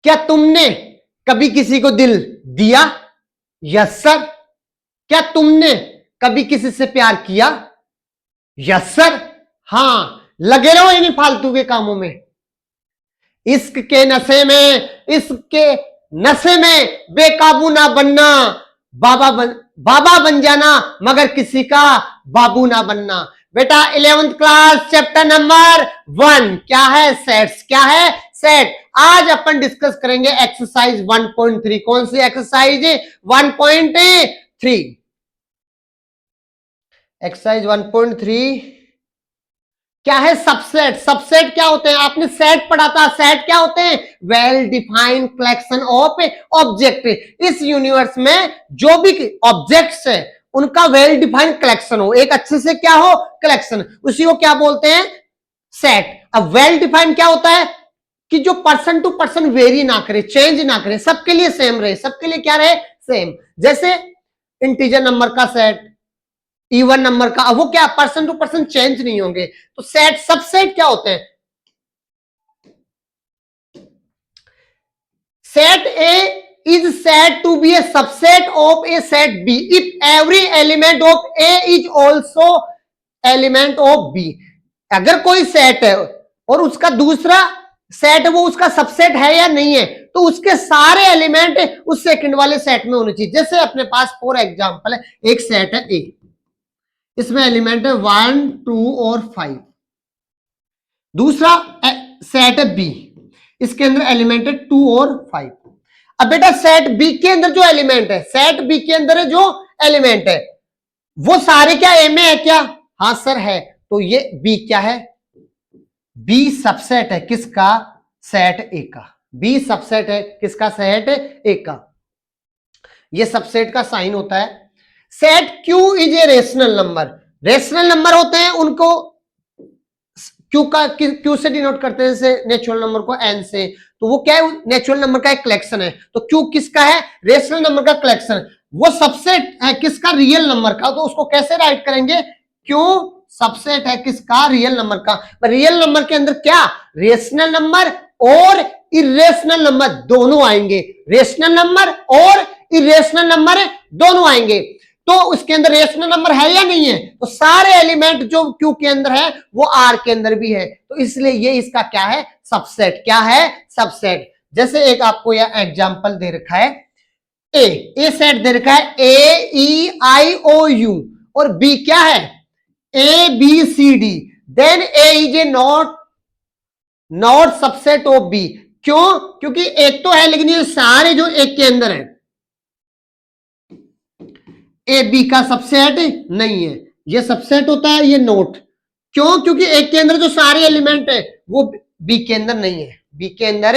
क्या तुमने कभी किसी को दिल दिया? Yes sir. क्या तुमने कभी किसी से प्यार किया? Yes sir. हां, लगे रहो इन्हीं फालतू के कामों में। इश्क के नशे में, इसके नशे में बेकाबू ना बनना, बाबा बन जाना मगर किसी का बाबू ना बनना। बेटा 11th क्लास चैप्टर नंबर 1 क्या है? सेट्स। क्या है? सेट। आज अपन डिस्कस करेंगे एक्सरसाइज 1.3। कौन सी एक्सरसाइज? 1.3। एक्सरसाइज 1.3 क्या है? सबसेट। सबसेट क्या होते हैं? आपने सेट पढ़ा था। सेट क्या होते हैं? Well defined collection of object. इस यूनिवर्स में जो भी ऑब्जेक्ट्स है उनका वेल डिफाइंड कलेक्शन हो, एक अच्छे से क्या हो? कलेक्शन। उसी को क्या बोलते हैं? सेट। अब वेल डिफाइंड क्या होता है? कि जो पर्सन टू पर्सन वेरी ना करे, चेंज ना करे, सबके लिए सेम रहे, सबके लिए क्या रहे? सेम। जैसे इंटीजर नंबर का सेट, इवन नंबर का, वो क्या पर्सन टू पर्सन चेंज नहीं होंगे। तो सेट, सबसेट क्या होते हैं? Set A is said to be a subset of a set B if every element of A is also element of B। अगर कोई सेट है और उसका दूसरा सेट वो उसका सबसेट है या नहीं है, तो उसके सारे एलिमेंट उस सेकंड वाले सेट में होने चाहिए। जैसे अपने पास फॉर एग्जांपल है, एक सेट है ए, इसमें एलिमेंट है 1 2 और 5। दूसरा सेट है बी, इसके अंदर एलिमेंट है 2 और 5। अब बेटा सेट बी के अंदर जो एलिमेंट है, सेट बी के अंदर जो एलिमेंट है वो सारे क्या ए में है क्या? हाँ सर है। तो ये बी क्या है? बी सबसेट है किसका? सेट ए का। बी सबसेट है किसका? सेट ए का। ये सबसेट का साइन होता है। Set Q is a rational number. Rational number होते हैं उनको क्यू से डिनोट करते हैं, जैसे नेचुरल नंबर को एन से। तो वो क्या है? नेचुरल नंबर का एक कलेक्शन है। तो क्यू किसका है? रेशनल नंबर का कलेक्शन। वो सबसेट है किसका? रियल नंबर का। तो उसको कैसे राइट करेंगे? क्यू सबसेट है किसका? रियल नंबर का। रियल नंबर के अंदर क्या? रेशनल नंबर और इरेशनल नंबर दोनों आएंगे। रेशनल नंबर और इरेशनल नंबर दोनों आएंगे। तो उसके अंदर रेशनल नंबर है या नहीं है? तो सारे एलिमेंट जो क्यू के अंदर है वो आर के अंदर भी है। तो इसलिए ये इसका क्या है? सबसेट। क्या है? सबसेट। जैसे एक आपको यह एग्जांपल दे रखा है, ए सेट दे रखा है ए ई आई ओ यू, और बी क्या है? A B C D. Then A is a not subset of B. क्यों? क्योंकि एक तो है लेकिन ये सारे जो एक के अंदर है, ए बी का सबसेट नहीं है। ये सबसेट होता है, ये नोट। क्यों? क्योंकि एक के अंदर जो सारे एलिमेंट है वो बी के अंदर नहीं है, बी के अंदर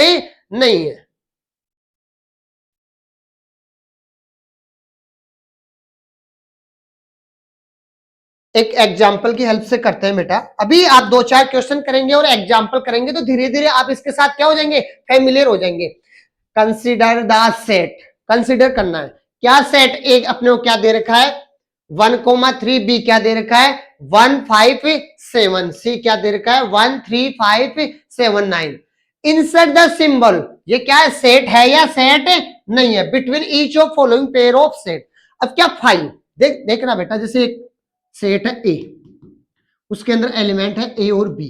नहीं है। एक एग्जाम्पल की हेल्प से करते हैं बेटा। अभी आप 2-4 क्वेश्चन करेंगे और एग्जाम्पल करेंगे तो धीरे धीरे आप इसके साथ क्या हो जाएंगे? फेमिलियर हो जाएंगे। Consider the set. कंसिडर करना है क्या? सेट एक अपने को क्या दे रखा है? 1,3। बी क्या दे रखा है? 1 5 7। सी क्या दे रखा है? 1 3 5 7 9। Insert the symbol. ये क्या है? सेट है या सेट नहीं है? Between each of following pair of set. अब क्या 5 देखना बेटा, जैसे एक सेट है ए, उसके अंदर एलिमेंट है ए और बी।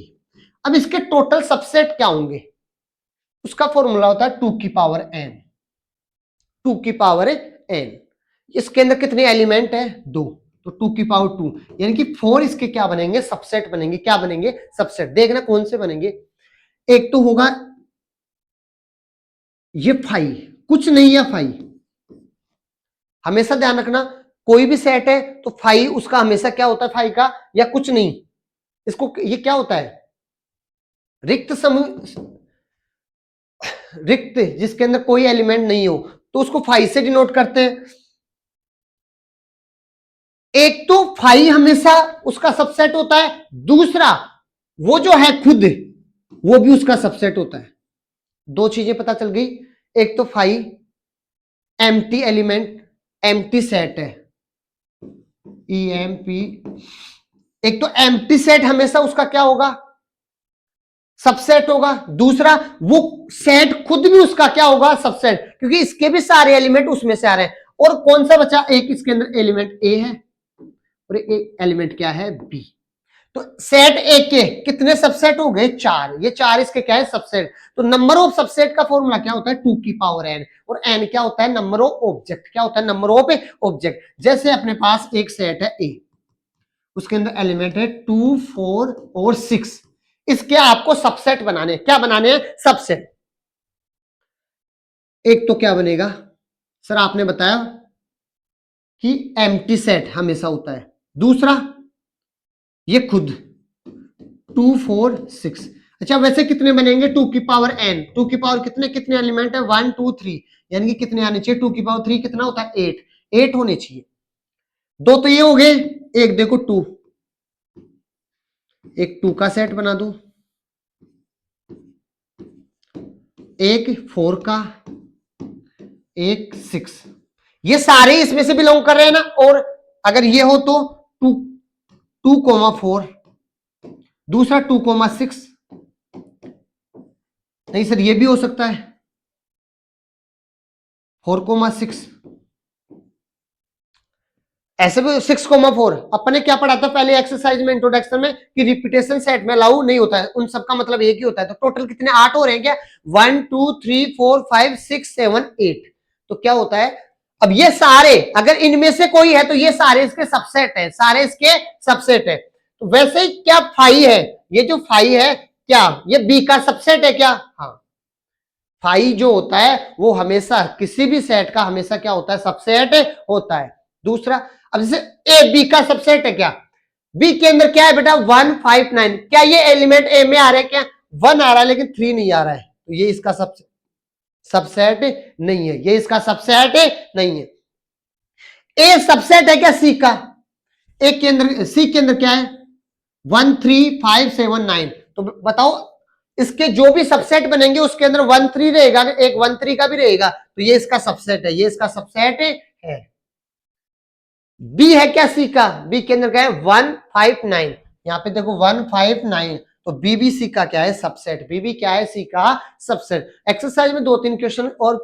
अब इसके टोटल सबसेट क्या होंगे? उसका फॉर्मूला होता है 2 की पावर n। 2 की पावर n। इसके अंदर कितने एलिमेंट है? 2। तो 2 की पावर 2 यानी कि 4 इसके क्या बनेंगे? सबसेट बनेंगे। क्या बनेंगे? सबसेट। देखना कौन से बनेंगे। एक तो होगा ये 5, कुछ नहीं है 5। हमेशा ध्यान रखना, कोई भी सेट है तो 5 उसका हमेशा क्या होता है? 5 का या कुछ नहीं। इसको ये क्या होता है? रिक्त समूह, रिक्त जिसके अंदर कोई एलिमेंट नहीं हो तो उसको 5 से डिनोट करते हैं। एक तो 5 हमेशा उसका सबसेट होता है, दूसरा वो जो है खुद वो भी उसका सबसेट होता है। 2 चीजें पता चल गई। एक तो 5 एम्प्टी एलिमेंट, एम्प्टी सेट है, EMP। एक तो एम्प्टी सेट हमेशा उसका क्या होगा? सबसेट होगा। दूसरा, वो सेट खुद भी उसका क्या होगा, सबसेट, क्योंकि इसके भी सारे एलिमेंट उसमें से आ रहे हैं। और कौन सा बचा, एक इसके अंदर एलिमेंट ए है और एक एलिमेंट क्या है, बी। तो सेट ए के कितने सबसेट हो गए, 4। ये 4 इसके क्या है, सबसेट। तो नंबर ऑफ सबसेट का फॉर्मूला क्या होता है, 2 की पावर n, और n क्या होता है, नंबर ऑफ ऑब्जेक्ट। क्या होता है, नंबर ऑफ ऑब्जेक्ट। जैसे अपने पास एक सेट है ए, उसके अंदर एलिमेंट है 2, 4 और 6। इसके आपको सबसेट बनाने, क्या बनाने हैं, सबसेट। एक तो क्या बनेगा सर, आपने बताया कि एम्प्टी सेट हमेशा होता है। दूसरा, ये खुद 2, 4, 6। अच्छा, वैसे कितने बनेंगे, 2 की पावर n। 2 की पावर कितने कितने एलिमेंट है, 1, 2, 3, यानी कि कितने आने चाहिए, 2 की पावर 3 कितना होता है, 8। 8 होने चाहिए। दो तो ये हो गए, एक देखो 2, एक 2 का सेट बना दो, एक 4 का, एक 6। ये सारे इसमें से बिलोंग कर रहे हैं ना। और अगर ये हो तो 2,4, दूसरा 2,6। नहीं सर, ये भी हो सकता है 4,6, ऐसे भी 6,4। अपने क्या पढ़ा था पहले एक्सरसाइज में, इंट्रोडक्शन में, कि रिपीटेशन सेट में अलाउ नहीं होता है, उन सबका मतलब एक ही होता है। तो टोटल कितने, 8 हो रहे हैं क्या, 1, 2, 3, 4, 5, 6, 7, 8। तो क्या होता है, अब ये सारे अगर इनमें से कोई है तो ये सारे इसके सबसेट है, सारे इसके सबसेट है। तो वैसे ही क्या 5 है, ये जो 5 है क्या ये बी का सबसेट है क्या, हाँ। 5 जो होता है वो हमेशा किसी भी सेट का हमेशा क्या होता है, सबसेट होता है। दूसरा, अब जैसे ए बी का सबसेट है क्या, बी के अंदर क्या है बेटा, 1, 5, 9। क्या ये एलिमेंट ए में आ रहे हैं क्या, 1 आ रहा है लेकिन 3 नहीं आ रहा है, तो ये इसका सबसेट नहीं है, ये इसका सबसेट नहीं है। ए सबसेट है क्या सी का, ए के अंदर, सी के अंदर क्या है, 1, 3, 5, 7, 9। तो बताओ इसके जो भी सबसेट बनेंगे उसके अंदर 1, 3 रहेगा, एक 1, 3 का भी रहेगा, तो ये इसका सबसेट है, ये इसका सबसेट है। बी है क्या सी का, बी के अंदर क्या है, 1, 5, 9। यहां पे देखो 1, 5, 9, तो बी भी सी का क्या है, सबसेट। बी भी क्या है, सी का सबसेट। एक्सरसाइज में 2-3 क्वेश्चन और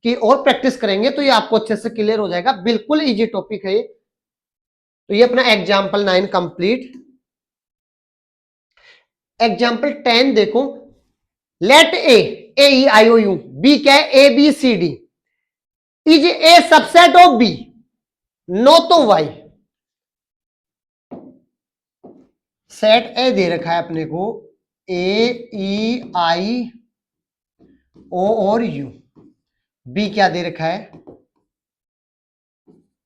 की और प्रैक्टिस करेंगे तो ये आपको अच्छे से क्लियर हो जाएगा, बिल्कुल इजी टॉपिक है ये। तो ये अपना एग्जाम्पल 9 कंप्लीट। एग्जाम्पल 10 देखो, let A E I O U, B क्या है, A B C D, is A subset of B, no तो वाई। सेट ए दे रखा है अपने को, ए ई आई ओ और यू। बी क्या दे रखा है,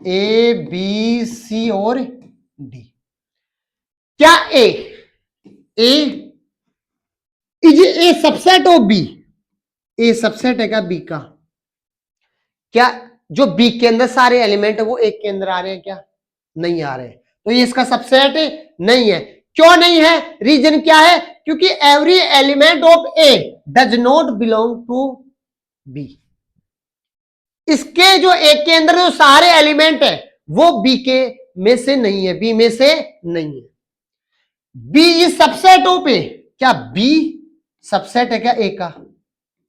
ए बी सी और डी। क्या A is A subset of B, A subset है क्या बी का, क्या जो बी के अंदर सारे एलिमेंट है वो एक के अंदर आ रहे हैं क्या, नहीं आ रहे हैं, तो ये इसका सबसेट नहीं है। क्यों नहीं है, रीजन क्या है, क्योंकि every element of A does not belong to B. इसके जो ए के अंदर जो सारे एलिमेंट है वो बी के में से नहीं है, बी में से नहीं है। बी इज सबसेट ऑफ ए, क्या बी सबसेट है क्या ए का,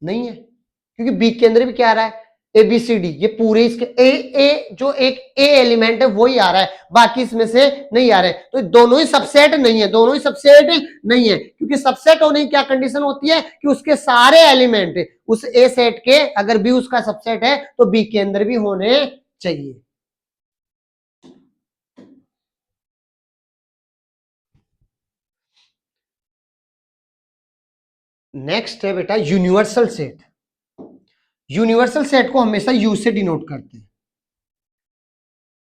नहीं है, क्योंकि बी के अंदर भी क्या आ रहा है, ए बी सी डी, ये पूरे इसके ए जो एक ए एलिमेंट है वही आ रहा है, बाकी इसमें से नहीं आ रहे। तो दोनों ही सबसेट नहीं है, दोनों ही सबसेट नहीं है, क्योंकि सबसेट होने की क्या कंडीशन होती है कि उसके सारे एलिमेंट उस ए सेट के अगर बी उसका सबसेट है तो बी के अंदर भी होने चाहिए। नेक्स्ट है बेटा यूनिवर्सल सेट। यूनिवर्सल सेट को हमेशा यू से डिनोट करते हैं।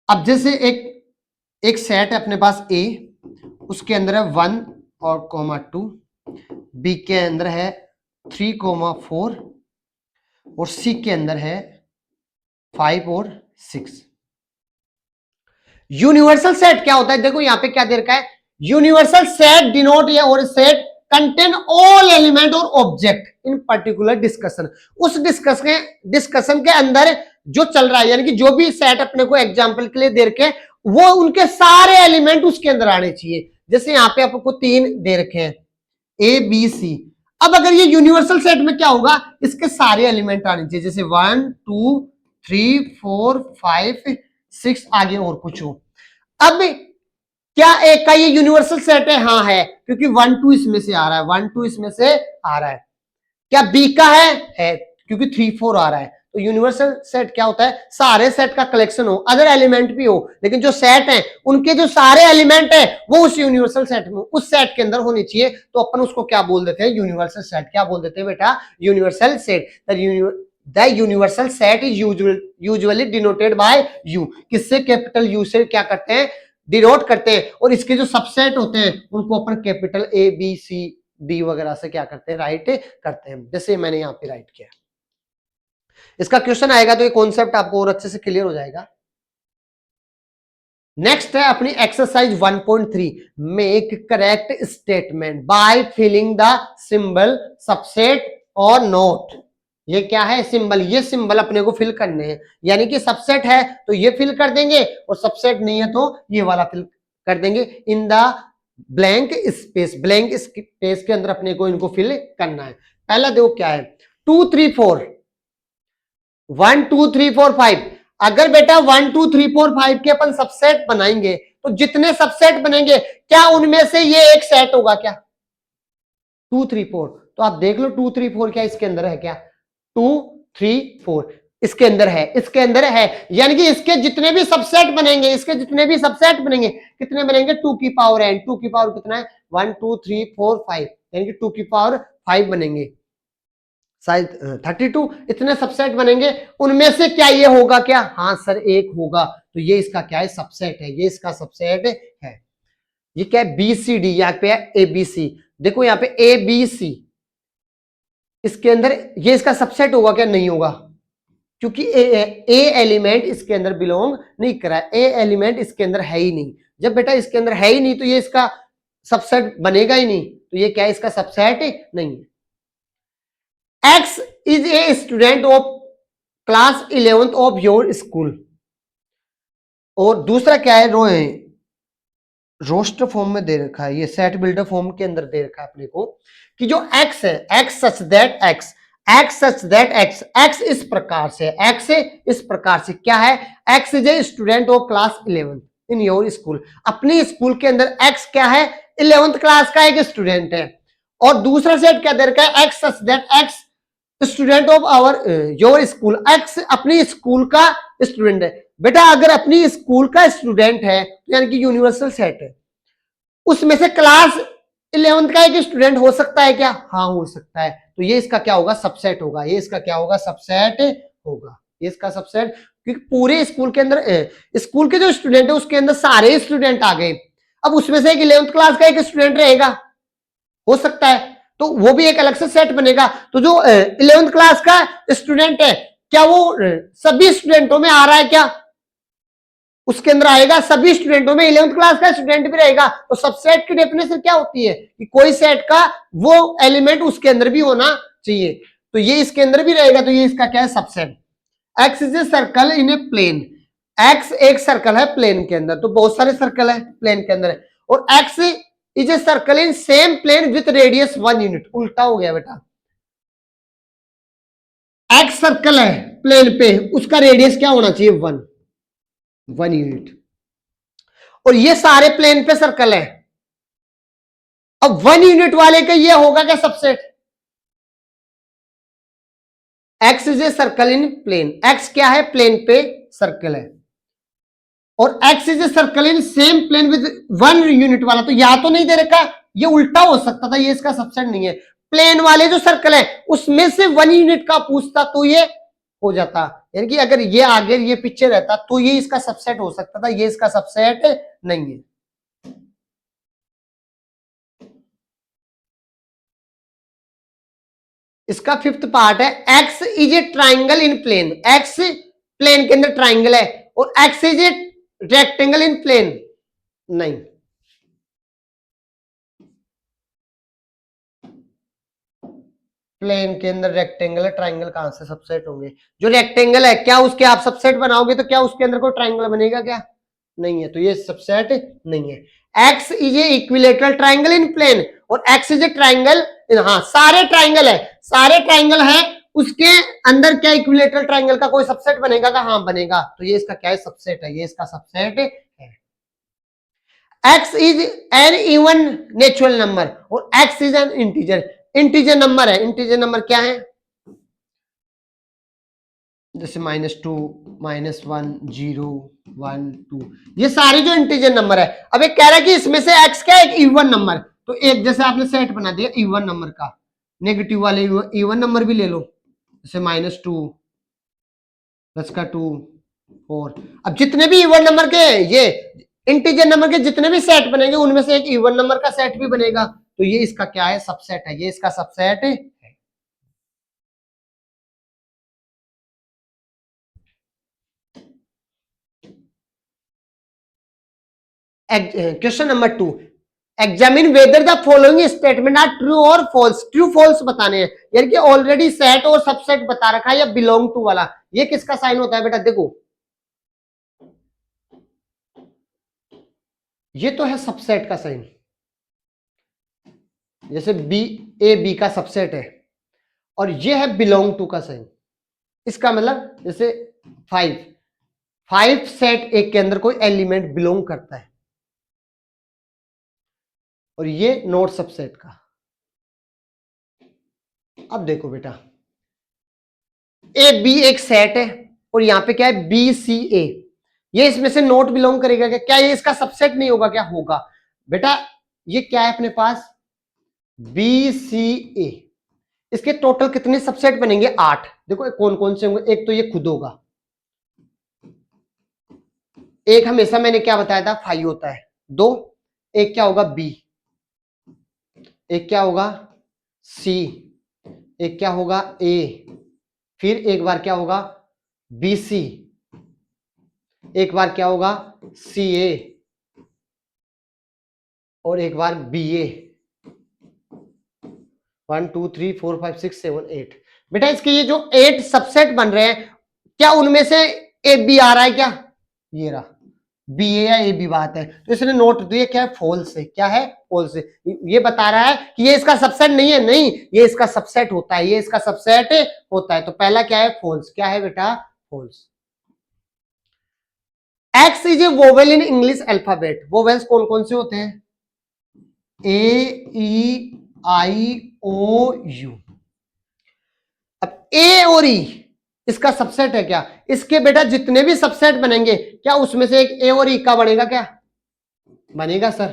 अब जैसे एक सेट है अपने पास ए, उसके अंदर है 1 और 2, बी के अंदर है 3, 4 और सी के अंदर है 5 और 6। यूनिवर्सल सेट क्या होता है, देखो यहां पे क्या दे रखा है, यूनिवर्सल सेट डिनोट या और सेट कंटेन ऑल एलिमेंट और ऑब्जेक्ट इन पर्टिकुलर डिस्कशन। उस डिस्कशन के अंदर जो चल रहा है, यानी कि जो भी सेट अपने को एग्जांपल के लिए दे रखे वो उनके सारे एलिमेंट उसके अंदर आने चाहिए। जैसे यहां पे आपको 3 दे रखे हैं, ए बी सी, अब अगर ये यूनिवर्सल सेट में क्या होगा, इसके सारे एलिमेंट आने चाहिए, जैसे 1 2 3 4 5 6 आगे और कुछ हो। अब क्या ए का ये यूनिवर्सल सेट है? हाँ है, क्योंकि 1 2 इसमें से आ रहा है, 1 2 इसमें से आ रहा है। क्या बी का है क्योंकि 3 4 आ रहा है। तो यूनिवर्सल सेट क्या होता है? सारे सेट का कलेक्शन हो, अदर एलिमेंट भी हो, लेकिन जो सेट है उनके जो सारे एलिमेंट है वो उस यूनिवर्सल सेट में, उस सेट के अंदर होने चाहिए। तो अपन उसको क्या बोल देते हैं? Universal set. क्या बोल देते हैं बेटा? Universal set. The universal set is usually denoted by you. किससे? कैपिटल यू से क्या करते हैं? डिनोट करते हैं। और इसके जो सबसेट होते हैं उनको अपन capital A B C D वगैरह से क्या करते हैं? राइट करते हैं, जैसे मैंने यहाँ पे राइट किया। इसका क्वेश्चन आएगा तो ये कॉन्सेप्ट आपको और अच्छे से क्लियर हो जाएगा। नेक्स्ट है अपनी exercise 1.3, make correct statement by filling the symbol subset और नोट। ये क्या है? सिंबल। ये सिंबल अपने को फिल करने हैं, यानी कि सबसेट है तो ये फिल कर देंगे और सबसेट नहीं है तो ये वाला फिल कर देंगे। In the blank space, blank space के अंदर अपने को इनको फिल करना है। पहला देखो क्या है, 2 3 4, 1 2 3 4 5। अगर बेटा 1 2 3 4 5 के अपन सबसेट बनाएंगे तो जितने सबसेट बनेंगे क्या उनमें से ये एक सेट होगा क्या? 2 3 4। तो आप देख लो 2 3 4 क्या इसके अंदर है क्या? 2 3 4 इसके अंदर है, इसके अंदर है, यानी कि इसके जितने भी सबसेट बनेंगे, इसके जितने भी सबसेट बनेंगे कितने बनेंगे? 2 की पावर n। 2 की पावर कितना है? 1 2 3 4 5, यानी कि 2 की पावर 5 बनेंगे, शायद 32 इतने सबसेट बनेंगे। उनमें से क्या ये होगा क्या? हाँ सर एक होगा। तो ये इसका क्या है? सबसेट है, ये इसका सबसेट है। ये क्या है? बी सी डी, यहाँ पे है ए बी सी। देखो यहाँ पे ए बी सी, इसके अंदर ये इसका सबसेट होगा क्या? नहीं होगा, क्योंकि ए एलिमेंट इसके अंदर बिलोंग नहीं करा है, ए एलिमेंट इसके अंदर है ही नहीं। जब बेटा इसके अंदर है ही नहीं तो ये इसका सबसेट बनेगा ही नहीं, तो ये क्या है? इसका सबसेट नहीं है। X is a student of class 11th of your school. और दूसरा क्या है? रोस्टर फॉर्म में दे रखा है, ये सेट बिल्डर फॉर्म के अंदर दे रखा है अपने को कि जो x है, x such that x, x such that x, x इस प्रकार से, x इस प्रकार से क्या है? x is a student of class 11th in your school. अपने स्कूल के अंदर x क्या है? 11th क्लास का एक स्टूडेंट है। और दूसरा सेट क्या दे रखा है? x such that x student of our your school, x अपनी स्कूल का स्टूडेंट है। बेटा अगर अपनी स्कूल का स्टूडेंट है यानी कि यूनिवर्सल सेट है, उसमें से क्लास 11th का एक स्टूडेंट हो सकता है क्या? हाँ हो सकता है। तो ये इसका क्या होगा? सबसेट होगा। ये इसका क्या होगा? सबसेट होगा। ये इसका सबसेट, क्योंकि पूरे स्कूल के अंदर स्कूल के जो स्टूडेंट है उसके अंदर सारे स्टूडेंट आ गए, अब उसमें से एक 11th क्लास का एक स्टूडेंट रहेगा, हो सकता है, तो वो भी एक अलग से सेट बनेगा। तो जो 11th क्लास का स्टूडेंट है क्या वो सभी स्टूडेंटों में आ रहा है क्या? उसके अंदर आएगा, सभी स्टूडेंटों में 11th क्लास का स्टूडेंट भी रहेगा। तो सबसेट की डेफिनेशन क्या होती है कि कोई सेट का वो एलिमेंट उसके अंदर भी होना चाहिए। तो ये इसके अंदर भी रहेगा, तो ये इसका क्या है? Subset. X is a circle in a plane, X एक सर्कल है प्लेन के अंदर, तो बहुत सारे सर्कल है प्लेन के अंदर है। और X is a circle in same plane with radius 1 unit. उल्टा हो गया बेटा, एक्स सर्कल है प्लेन पे, उसका रेडियस क्या होना चाहिए? 1 यूनिट। और ये सारे प्लेन पे सर्कल है। अब 1 यूनिट वाले का ये होगा क्या? Subset. X is a circle in plane, X क्या है? प्लेन पे सर्कल है। और X is a circle in same plane with 1 unit वाला, तो या तो नहीं दे रखा, ये उल्टा हो सकता था, ये इसका सबसेट नहीं है। प्लेन वाले जो सर्कल है उसमें से 1 यूनिट का पूछता तो ये हो जाता, यानी कि अगर ये आगे ये पीछे रहता तो ये इसका सबसेट हो सकता था, ये इसका सबसेट नहीं है। इसका 5th पार्ट है, X is a triangle in plane, X plane के अंदर ट्राइंगल है, और X is a rectangle in plane नहीं। प्लेन के अंदर रेक्टेंगल है, ट्राइंगल कहां से सबसेट होंगे? जो रेक्टेंगल है क्या उसके आप सबसेट बनाओगे तो क्या उसके अंदर कोई ट्राइंगल बनेगा क्या? नहीं है, तो ये सबसेट नहीं है। X is a equilateral triangle in plane, और x इज ए ट्राइंगल, हाँ सारे ट्राइंगल है, सारे ट्राइंगल है, उसके अंदर क्या इक्विलेटरल ट्राइंगल का कोई सबसेट बनेगा क्या? हाँ बनेगा, तो ये इसका क्या है? सबसेट है, ये इसका सबसेट है। x is an even natural number और x is an integer, integer number है। इंटीजर नंबर क्या है? जैसे -2, -1, 0, 1, 2, ये सारे जो इंटीजर नंबर है। अब एक कह रहा है कि इसमें से x क्या है? एक इवन नंबर, तो एक जैसे आपने सेट बना दिया इवन नंबर का, नेगेटिव वाले इवन नंबर भी ले लो, जैसे -2 प्लस का 2, 4। अब जितने भी इवन नंबर के ये इंटीजर नंबर के जितने भी सेट बनेंगे उनमें से एक इवन नंबर का सेट भी बनेगा, तो ये इसका क्या है? सबसेट है, ये इसका सबसेट है। Question number 2, examine whether the following statement are true और फॉल्स। ट्रू फॉल्स बताने हैं, यानी कि ऑलरेडी सेट और सबसेट बता रखा है या बिलोंग टू वाला, ये किसका साइन होता है बेटा? देखो ये तो है सबसेट का साइन, जैसे बी, ए बी का सबसेट है, और ये है बिलोंग टू का साइन। इसका मतलब जैसे 5 सेट एक के अंदर कोई एलिमेंट बिलोंग करता है, और ये नोट सबसेट का। अब देखो बेटा, ए बी एक सेट है और यहां पे क्या है? बी सी ए, ये इसमें से नोट बिलोंग करेगा क्या? क्या ये इसका सबसेट नहीं होगा क्या? होगा बेटा। ये क्या है अपने पास? बी सी ए, इसके टोटल कितने सबसेट बनेंगे? 8। देखो कौन कौन से होंगे? एक तो ये खुद होगा, एक हमेशा मैंने क्या बताया था? 5 होता है। 2, एक क्या होगा? बी, एक क्या होगा? सी, एक क्या होगा? ए, फिर एक बार क्या होगा? बी सी, एक बार क्या होगा? सी ए, और एक बार बी ए। 1 2 3 4 5 6 7 8। बेटा इसके ये जो 8 सबसेट बन रहे हैं, क्या उनमें से ए बी आ रहा है क्या? ये रहा बी ए या ए बी बात है, तो इसने नोट दिया क्या है? फॉल्स है। क्या है? फॉल्स है। ये बता रहा है कि ये इसका सबसेट नहीं है, नहीं ये इसका सबसेट होता है, ये इसका सबसेट होता है। तो पहला क्या है? फॉल्स। क्या है बेटा? False. X is a vowel in English alphabet. Vowels कौन कौन से होते हैं? A E I O U. अब ए और ई इसका सबसेट है क्या? इसके बेटा जितने भी सबसेट बनेंगे, क्या उसमें से एक ए और ई का बनेगा क्या? बनेगा सर।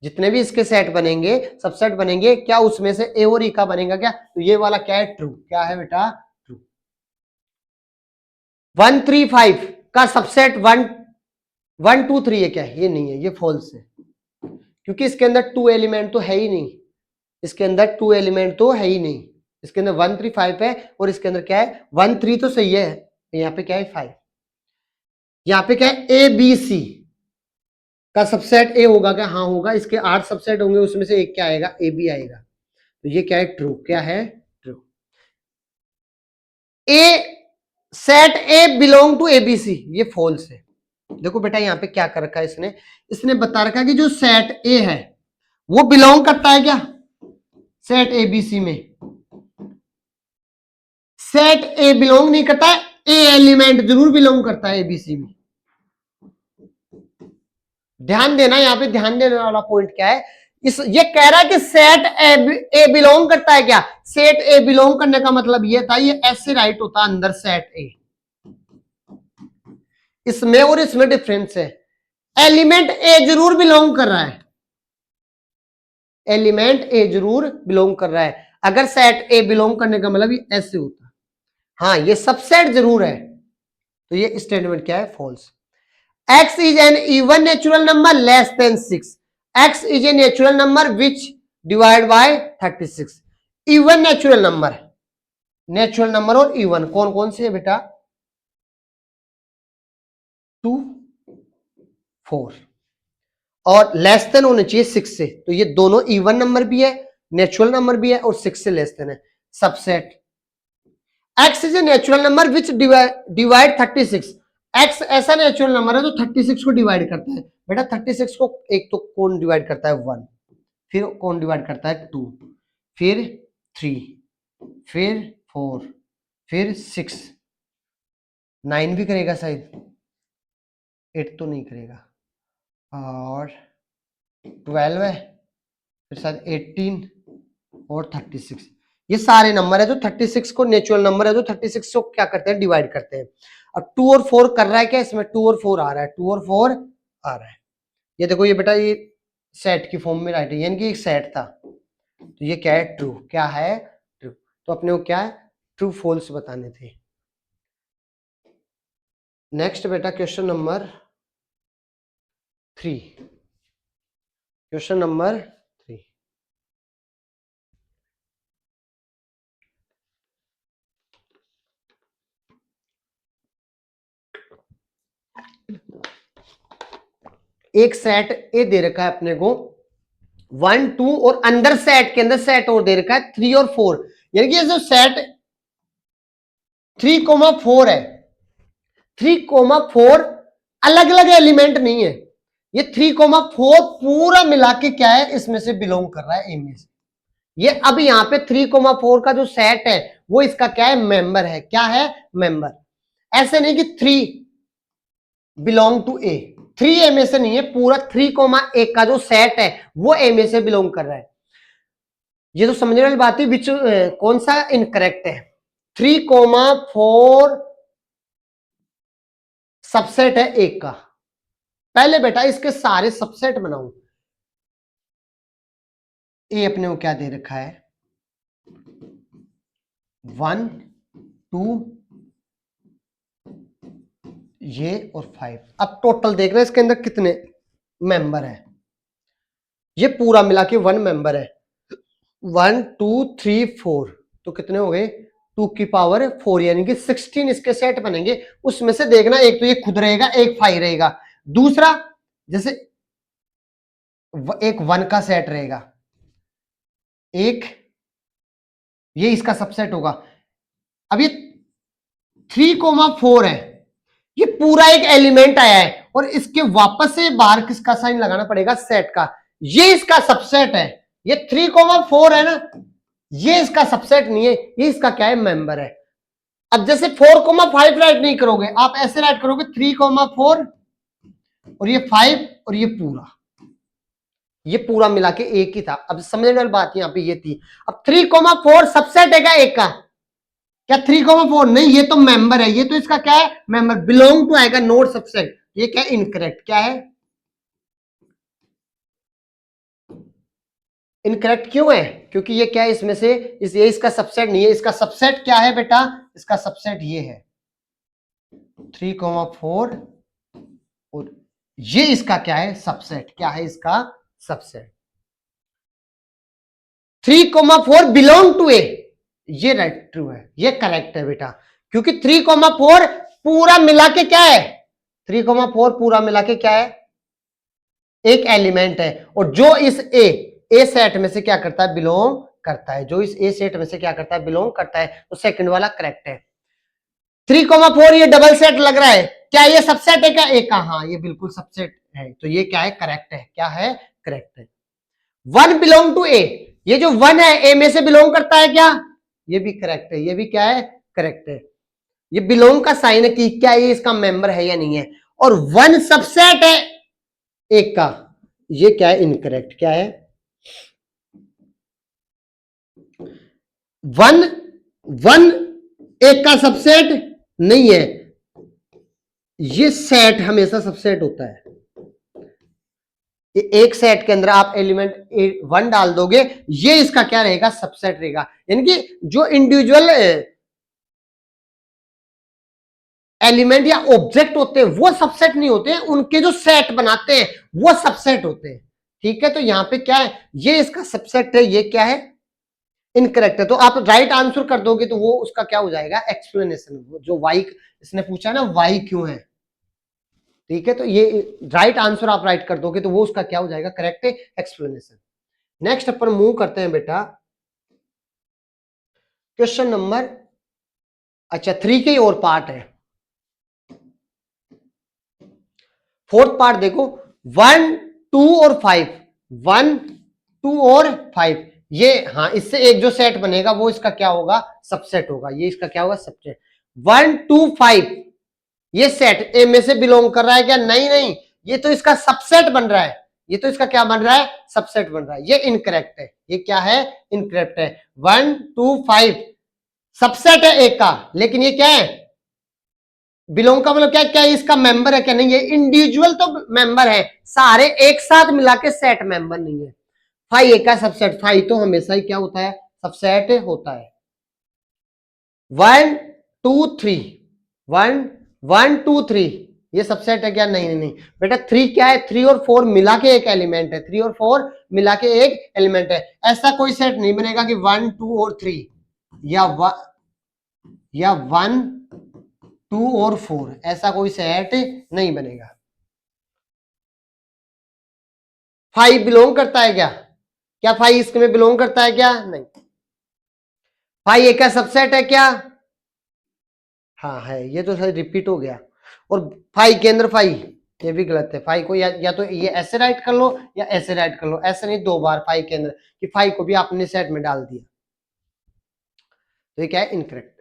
जितने भी इसके सेट बनेंगे, सबसेट बनेंगे, क्या उसमें से ए और ई का बनेगा क्या? तो ये वाला क्या है? ट्रू। क्या है बेटा? ट्रू। 1 3 5 का सबसेट 1 1 2 3 है क्या? ये नहीं है, ये फॉल्स है, क्योंकि इसके अंदर 2 एलिमेंट तो है ही नहीं, इसके अंदर 2 एलिमेंट तो है ही नहीं। इसके अंदर 1 3 5 है, और इसके अंदर क्या है? 1 3 तो सही है, यहाँ पे क्या है? 5। यहाँ पे क्या है? ए बी सी का सबसेट ए होगा क्या? हाँ होगा। इसके 8 सबसेट होंगे, उसमें से एक क्या आएगा? ए बी आएगा। तो ये क्या है? ट्रू। क्या है? True. A set A belong to A B C, ये फॉल्स है। देखो बेटा यहाँ पे क्या कर रखा है इसने, इसने बता रखा है कि जो सेट ए है वो बिलोंग करता है क्या? सेट ए बी सी में सेट ए बिलोंग नहीं करता है, ए एलिमेंट जरूर बिलोंग करता है एबीसी में। ध्यान देना, यहां पे ध्यान देने वाला पॉइंट क्या है? इस ये कह रहा है कि सेट ए बिलोंग करता है क्या? सेट ए बिलोंग करने का मतलब ये था, ये ऐसे राइट होता अंदर सेट ए, इसमें और इसमें डिफरेंस है। एलिमेंट ए जरूर बिलोंग कर रहा है, एलिमेंट ए जरूर बिलोंग कर रहा है। अगर सेट ए बिलोंग करने का मतलब ये ऐसे होता, हाँ ये सबसेट जरूर है। तो ये स्टेटमेंट क्या है? False. x is an even natural number less than 6. x is a natural number which divide by 36. even natural number, natural number और इवन कौन कौन से है बेटा? 2 4 और लेस देन होने चाहिए 6 से, तो ये दोनों इवन नंबर भी है, नेचुरल नंबर भी है, और 6 से लेस देन है। Subset x is a natural number which divide 36. x ऐसा नेचुरल नंबर है जो 36 को डिवाइड करता है। बेटा 36 को एक तो कौन डिवाइड करता है? 1। फिर कौन डिवाइड करता है 2, फिर 3, फिर 4, फिर 6, 9 भी करेगा शायद, 8 तो नहीं करेगा, और 12 है, फिर शायद 18 और 36। ये सारे नंबर है जो 36 को, नेचुरल नंबर है जो 36 को क्या करते हैं, डिवाइड करते हैं। अब 2 और 4 कर रहा है क्या, इसमें 2 और 4 आ रहा है, 2 और 4 आ रहा है। ये देखो, ये बेटा ये सेट की फॉर्म में राइट है, यानी कि एक सेट था, तो ये क्या है, ट्रू। क्या है, ट्रू। तो अपने को क्या है, ट्रू फॉल्स बताने थे। नेक्स्ट बेटा क्वेश्चन नंबर 3, क्वेश्चन नंबर 3। एक सेट ए दे रखा है अपने को 1 2, और अंदर सेट के अंदर सेट और दे रखा है 3 और 4, यानी कि ये जो सेट 3,4 है, 3,4 अलग अलग एलिमेंट नहीं है, ये 3,4 पूरा मिला के क्या है, इसमें से बिलोंग कर रहा है ए में से। ये अब यहाँ पे 3,4 का जो सेट है वो इसका क्या है, मेंबर है। क्या है, मेंबर। ऐसे नहीं कि 3 बिलोंग टू ए, 3 ए में से नहीं है, पूरा 3,1 का जो सेट है वो ए में से बिलोंग कर रहा है। ये तो समझने वाली बात है, विच कौन सा इनकरेक्ट है, 3,4 सबसेट है एक का। पहले बेटा इसके सारे सबसेट बनाऊं। ए अपने को क्या दे रखा है, 1 2 ये और 5। अब टोटल देख रहे हैं इसके अंदर कितने मेंबर है, ये पूरा मिला के 1 मेंबर है, 1 2 3 4, तो कितने हो गए, 2 की पावर 4, यानी कि 16 इसके सेट बनेंगे। उसमें से देखना, एक तो ये खुद रहेगा, एक 5 रहेगा, दूसरा जैसे एक 1 का सेट रहेगा, एक ये इसका सबसेट होगा। अब ये 3,4 है, ये पूरा एक एलिमेंट आया है, और इसके वापस से बाहर किसका साइन लगाना पड़ेगा, सेट का। ये इसका सबसेट है, ये 3,4 है ना, ये इसका सबसेट नहीं है, ये इसका क्या है, मेंबर है। अब जैसे 4,5 राइट नहीं करोगे, आप ऐसे राइट करोगे 3,4 और ये 5 और ये पूरा मिला के एक ही था। अब समझने वाली बात यहां पे ये थी। अब 3,4 सबसेट है क्या एक का, क्या 3,4 नहीं, ये तो मेंबर है, ये तो इसका क्या है, मेंबर। बिलोंग टू आएगा, नोट सबसेट, ये क्या इनकरेक्ट। क्या है, इनकरेक्ट क्यों है, क्योंकि ये क्या है, इसमें से ये इसका सबसेट नहीं है। इसका सबसेट क्या है बेटा, इसका सबसेट ये है 3,4, और ये इसका क्या है, सबसेट। क्या है इसका सबसेट, 3,4 बिलोंग टू ए, ये राइट ट्रू है, ये करेक्ट है बेटा, क्योंकि 3,4 पूरा मिला के क्या है, 3,4 पूरा मिला के क्या है, एक एलिमेंट है। और जो इस ए सेट में से क्या करता है, बिलोंग करता है, जो इस ए सेट में से क्या करता है, बिलोंग करता है, तो सेकंड वाला करेक्ट है। 3,4 ये डबल सेट लग रहा है, क्या ये सबसेट है क्या ए का, हाँ ये बिल्कुल सबसेट है, तो ये क्या है, करेक्ट है। क्या है, करेक्ट है। 1 बिलोंग टू ए, ये जो 1 है ए में से बिलोंग करता है क्या, ये भी करेक्ट है, ये भी क्या है, करेक्ट है। ये बिलोंग का साइन है कि क्या ये इसका मेंबर है या नहीं है। और 1 सबसेट है एक का, ये क्या है, इनकरेक्ट। क्या है, 1 एक का सबसेट नहीं है, ये सेट हमेशा सबसेट होता है। एक सेट के अंदर आप एलिमेंट 1 डाल दोगे, ये इसका क्या रहेगा, सबसेट रहेगा। यानी कि जो इंडिविजुअल एलिमेंट या ऑब्जेक्ट होते हैं वो सबसेट नहीं होते हैं, उनके जो सेट बनाते हैं वो सबसेट होते हैं। ठीक है, तो यहां पे क्या है, ये इसका सबसेट है, ये क्या है, इनकरेक्ट है। तो आप राइट आंसर कर दोगे तो वो उसका क्या हो जाएगा, एक्सप्लेनेशन। जो वाई इसने पूछा ना, वाई क्यों है, ठीक है, तो ये राइट आंसर आप राइट कर दोगे तो वो उसका क्या हो जाएगा, करेक्ट एक्सप्लेनेशन। नेक्स्ट अपन मूव करते हैं बेटा क्वेश्चन नंबर, अच्छा 3 के और पार्ट है। फोर्थ पार्ट देखो, 1 2 और 5, 1 2 और 5, ये हाँ, इससे एक जो सेट बनेगा वो इसका क्या होगा, सबसेट होगा। ये इसका क्या होगा, सबसेट। 1 2 5 ये सेट ए में से बिलोंग कर रहा है क्या, नहीं नहीं, ये तो इसका सबसेट बन रहा है, ये तो इसका क्या बन रहा है, सबसेट बन रहा है। ये इनकरेक्ट है, ये क्या है, इनकरेक्ट है। 1 2 5 सबसेट है एक का, लेकिन ये क्या है, बिलोंग का मतलब क्या, क्या इसका मेंबर है क्या, नहीं, ये इंडिविजुअल तो मेंबर है, सारे एक साथ मिला के सेट मेंबर नहीं है। फाइव एक का सबसेट, फाइव तो हमेशा ही क्या होता है, सबसेट होता है। 1 2 3 1 1 2 3 ये सबसेट है क्या, नहीं नहीं नहीं बेटा, 3 क्या है, 3 और 4 मिला के एक एलिमेंट है, 3 और 4 मिला के एक एलिमेंट है। ऐसा कोई सेट नहीं बनेगा कि 1 2 और 3 या 1 2 और 4, ऐसा कोई सेट नहीं बनेगा। 5 बिलोंग करता है क्या, क्या 5 इसमें बिलोंग करता है क्या, नहीं। 5 एक का सबसेट है क्या, हाँ है, ये तो सही रिपीट हो गया। और 5 के अंदर 5, ये भी गलत है। 5 को या तो ये ऐसे राइट कर लो या ऐसे राइट कर लो, ऐसे नहीं दो बार 5 के अंदर, कि 5 को भी आपने सेट में डाल दिया, तो ये क्या है, इनकरेक्ट।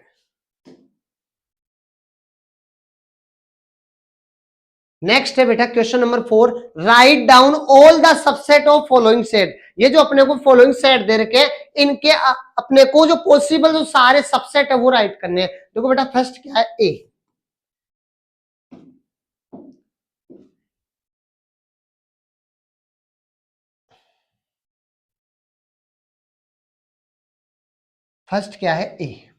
नेक्स्ट है बेटा question number 4, write down all the subset of following set. ये जो अपने को फॉलोइंग सेट दे रखे, इनके अपने को जो पॉसिबल जो सारे सबसेट है वो राइट करने हैं। देखो बेटा फर्स्ट क्या है, ए, फर्स्ट क्या है, ए।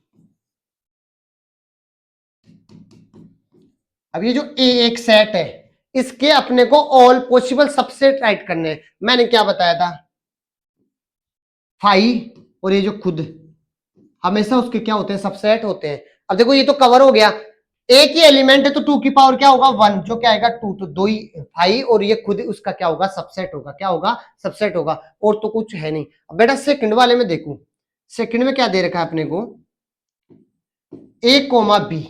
अब ये जो ए एक सेट है, इसके अपने को ऑल पॉसिबल सबसेट राइट करने हैं। मैंने क्या बताया था, 5 और ये जो खुद हमेशा उसके क्या होते हैं, सबसेट होते हैं। अब देखो ये तो कवर हो गया, एक ही एलिमेंट है तो 2 की पावर क्या होगा, 1, जो क्या आएगा 2, तो 2 ही 5 और ये खुद उसका क्या होगा, सबसेट होगा, क्या होगा, सबसेट होगा, और तो कुछ है नहीं। अब बेटा सेकंड वाले में देखो, सेकंड में क्या दे रखा है अपने को, ए कोमा बी।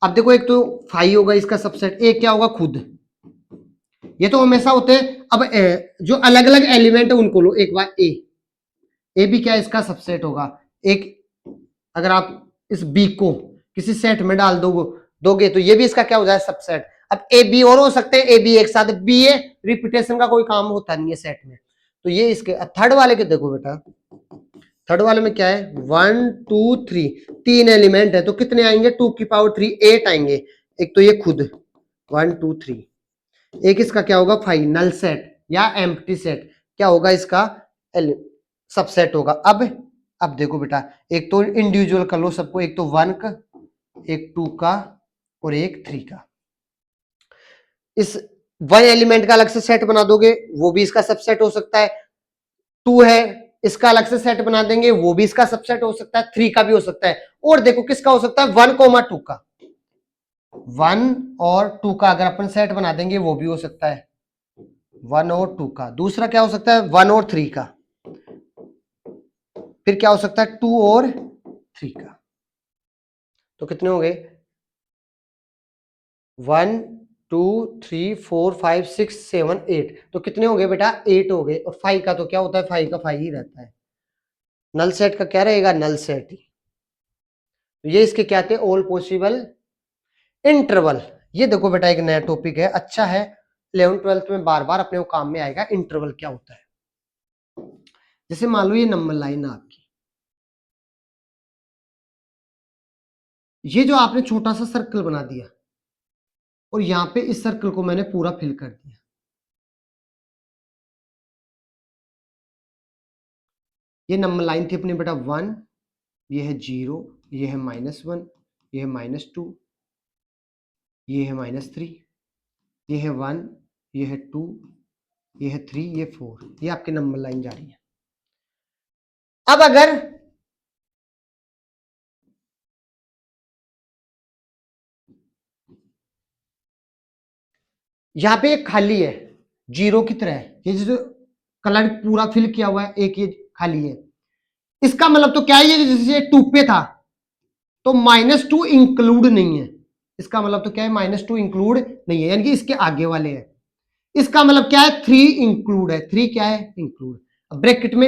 अब देखो एक तो 5 होगा इसका सबसेट, एक क्या होगा, खुद, ये तो हमेशा होते हैं। अब जो अलग अलग एलिमेंट है उनको लो, एक बार ए भी क्या इसका सबसेट होगा। एक अगर आप इस बी को किसी सेट में डाल दोगे तो ये भी इसका क्या हो जाए, सबसेट। अब ए बी और हो सकते हैं, ए बी एक साथ, बी ए रिपीटेशन का कोई काम होता नहीं है सेट में, तो ये इसके। थर्ड वाले के देखो बेटा, थर्ड वाले में क्या है, 1 2 3 तीन एलिमेंट है, तो कितने आएंगे, 2 की पावर 3 8 आएंगे। एक तो ये खुद 1 2 3, एक इसका क्या होगा, 5 नल सेट या एम्प्टी सेट, क्या होगा इसका, सबसेट होगा। अब देखो बेटा, एक तो इंडिविजुअल कर लो सबको, एक तो 1 का, एक 2 का और एक 3 का। इस 1 एलिमेंट का अलग से सेट बना दोगे, वो भी इसका सबसेट हो सकता है। 2 है, इसका अलग से सेट बना देंगे, वो भी इसका सबसेट हो सकता है। 3 का भी हो सकता है। और देखो किसका हो सकता है, 1 2 का, 1 और 2 का अगर अपन सेट बना देंगे वो भी हो सकता है, 1 और 2 का। दूसरा क्या हो सकता है, 1 और 3 का। फिर क्या हो सकता है, 2 और 3 का। तो कितने हो गए, 1 2 3 4 5 6 7 8, तो कितने हो गए बेटा, 8 हो गए। और 5 का तो क्या होता है, 5 का 5 ही रहता है। नल सेट का क्या रहेगा, नल सेट ही। तो ये इसके क्या थे, ऑल पॉसिबल इंटरवल। ये देखो बेटा एक नया टॉपिक है, अच्छा है, 11th 12th में बार बार अपने को काम में आएगा। इंटरवल क्या होता है, जैसे मान लो ये नंबर लाइन आपकी, ये जो आपने छोटा सा सर्कल बना दिया और यहां पे इस सर्कल को मैंने पूरा फिल कर दिया, ये नंबर लाइन थी अपनी बेटा 1, ये है 0, ये है -1, ये है -2, ये है -3, ये है 1, ये है 2, ये है 3, ये 4, ये आपकी नंबर लाइन जा रही है। अब अगर यहां पे एक खाली है, 0 की तरह है, ये जो कलर पूरा फिल किया हुआ है, एक ये खाली है, इसका मतलब तो क्या है, ये जैसे 2 पे था तो -2 इंक्लूड नहीं है, इसका मतलब तो क्या है, -2 इंक्लूड नहीं है, यानी कि इसके आगे वाले हैं। इसका मतलब क्या है, 3 इंक्लूड है, 3 क्या है, इंक्लूड। अब ब्रैकेट में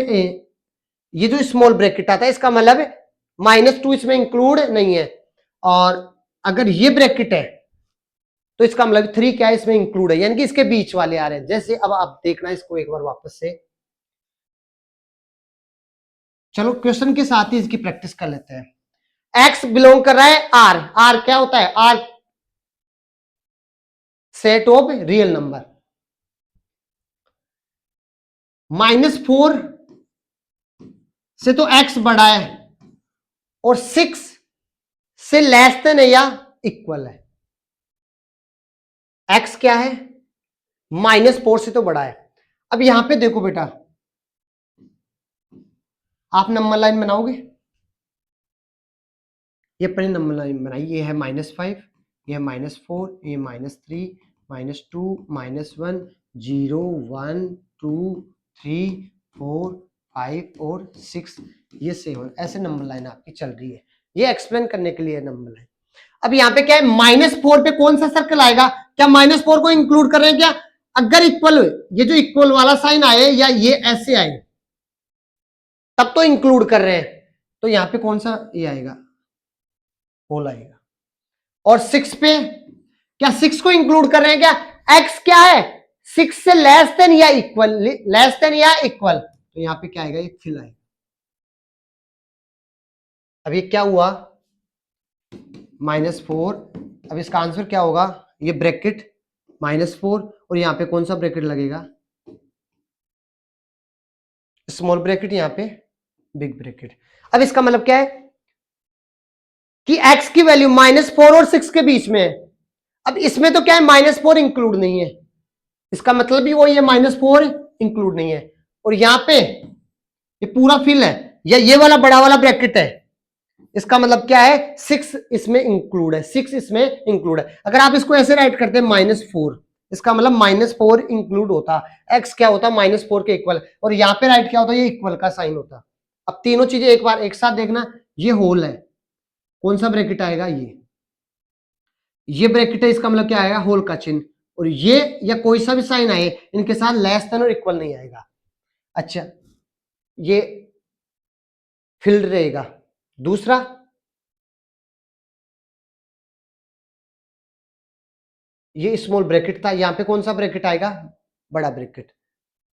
ये जो स्मॉल ब्रैकेट आता है इसका मतलब -2 इसमें इंक्लूड नहीं है, और अगर ये ब्रैकेट है तो इसका मतलब 3 क्या है, इसमें इंक्लूड है, यानी कि इसके बीच वाले आ रहे हैं। जैसे अब आप देखना इसको एक बार वापस से, चलो क्वेश्चन के साथ ही इसकी प्रैक्टिस कर लेते हैं। एक्स बिलोंग कर रहा है आर, आर क्या होता है, R set of real number. -4 से तो एक्स बड़ा है, और 6 से लेस देन या इक्वल है। एक्स क्या है, -4 से तो बड़ा है। अब यहां पे देखो बेटा, आप नंबर लाइन बनाओगे, ये पहले नंबर लाइन बनाई, ये है -5, ये है -4, ये -3, -2, -1, 0, 1, 2, 3, 4, 5 और 6, ये 7, ऐसे नंबर लाइन आपकी चल रही है। ये एक्सप्लेन करने के लिए नंबर लाइन। अब यहाँ पे क्या है, -4 पे कौन सा सर्कल आएगा, क्या -4 को इंक्लूड कर रहे हैं क्या, अगर इक्वल, ये जो इक्वल वाला साइन आए या ये ऐसे आए तब तो इंक्लूड कर रहे हैं, तो यहाँ पे कौन सा ये आएगा, होल आएगा। और 6 पे क्या 6 को इंक्लूड कर रहे हैं क्या, x क्या है, 6 से लेस देन या इक्वल, लेस देन या इक्वल, तो यहां पे क्या आएगा, ये फिल आएगा। अब ये क्या हुआ, -4, अब इसका आंसर क्या होगा, ये ब्रैकेट -4 और यहां पे कौन सा ब्रैकेट लगेगा, स्मॉल ब्रैकेट, यहां पे बिग ब्रैकेट। अब इसका मतलब क्या है कि x की वैल्यू -4 और 6 के बीच में है। अब इसमें तो क्या है, -4 इंक्लूड नहीं है, इसका मतलब भी वही है, -4 इंक्लूड नहीं है, और यहां पे ये पूरा फिल है, या ये वाला बड़ा वाला ब्रैकेट है, इसका मतलब क्या है, 6 इसमें इंक्लूड है, 6 इसमें इंक्लूड है। अगर आप इसको ऐसे राइट करते हैं -4, इसका मतलब -4 इंक्लूड होता, x क्या होता, -4 के इक्वल, और यहां पे राइट क्या होता, ये इक्वल का साइन होता। अब तीनों चीजें एक बार एक साथ देखना, ये होल है, कौन सा ब्रैकेट आएगा, ये ब्रैकेट है, इसका मतलब क्या आएगा, होल का चिन्ह, और ये या कोई सा भी साइन आए इनके साथ लेस देन और इक्वल नहीं आएगा। अच्छा, ये फिल्ड रहेगा। दूसरा, ये स्मॉल ब्रैकेट था, यहां पे कौन सा ब्रैकेट आएगा, बड़ा ब्रैकेट,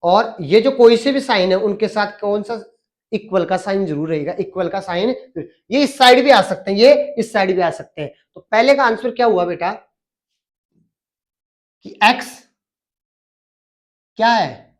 और ये जो कोई से भी साइन है उनके साथ कौन सा, इक्वल का साइन जरूर रहेगा, इक्वल का साइन। ये इस साइड भी आ सकते हैं, ये इस साइड भी आ सकते हैं। तो पहले का आंसर क्या हुआ बेटा, कि x क्या है,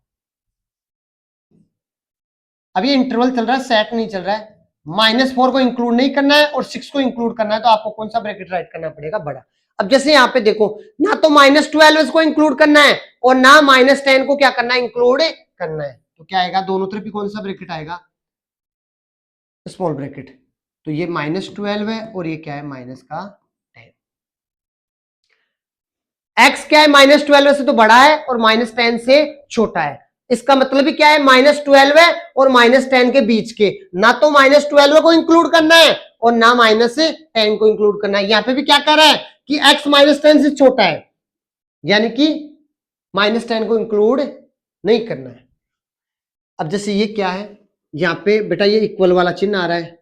अब ये इंटरवल चल रहा है, सेट नहीं चल रहा है, -4 को इंक्लूड नहीं करना है और 6 को इंक्लूड करना है, तो आपको कौन सा ब्रैकेट राइट करना पड़ेगा, बड़ा। अब जैसे यहाँ पे देखो, ना तो -12 इसको इंक्लूड करना है और ना -10 को क्या करना है, इंक्लूड करना है, तो क्या आएगा, दोनों तरफ ही कौन सा ब्रैकेट आएगा, स्मॉल ब्रैकेट। तो ये -12 है और ये क्या है, -10। x क्या है, -12 से तो बड़ा है और -10 से छोटा है, इसका मतलब भी क्या है, -12 है और -10 के बीच के, ना तो -12 को इंक्लूड करना है और ना -10 को इंक्लूड करना है। यहां पे भी क्या कर रहा है कि x -10 से छोटा है, यानी कि -10 को इंक्लूड नहीं करना है। अब जैसे ये क्या है, यहां पे बेटा ये इक्वल वाला चिन्ह आ रहा है,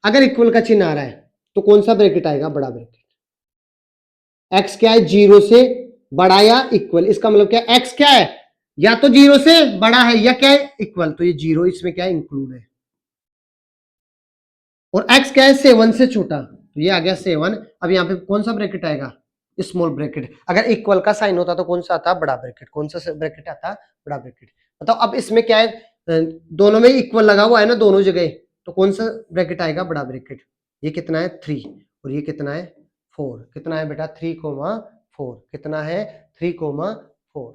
अगर इक्वल का चिन्ह आ रहा है तो कौन सा ब्रैकेट आएगा, बड़ा ब्रैकेट। x क्या है, 0 से बड़ा या इक्वल, इसका मतलब क्या है, x क्या है, या तो 0 से बड़ा है या क्या है, इक्वल, तो ये 0 इसमें क्या है, इंक्लूड है, और x क्या है, 7 से छोटा, तो ये आ गया 7। अब यहाँ पे कौन सा ब्रैकेट आएगा, स्मॉल ब्रैकेट। अगर इक्वल का साइन होता तो कौन सा आता, बड़ा ब्रैकेट, कौन सा ब्रैकेट आता, बड़ा ब्रैकेट। बताओ अब इसमें क्या है, दोनों में इक्वल लगा हुआ है ना दोनों जगह, तो कौन सा ब्रैकेट आएगा, बड़ा ब्रैकेट। ये कितना है, 3, और ये कितना है, 4, कितना है बेटा, 3,4, कितना है, 3,4।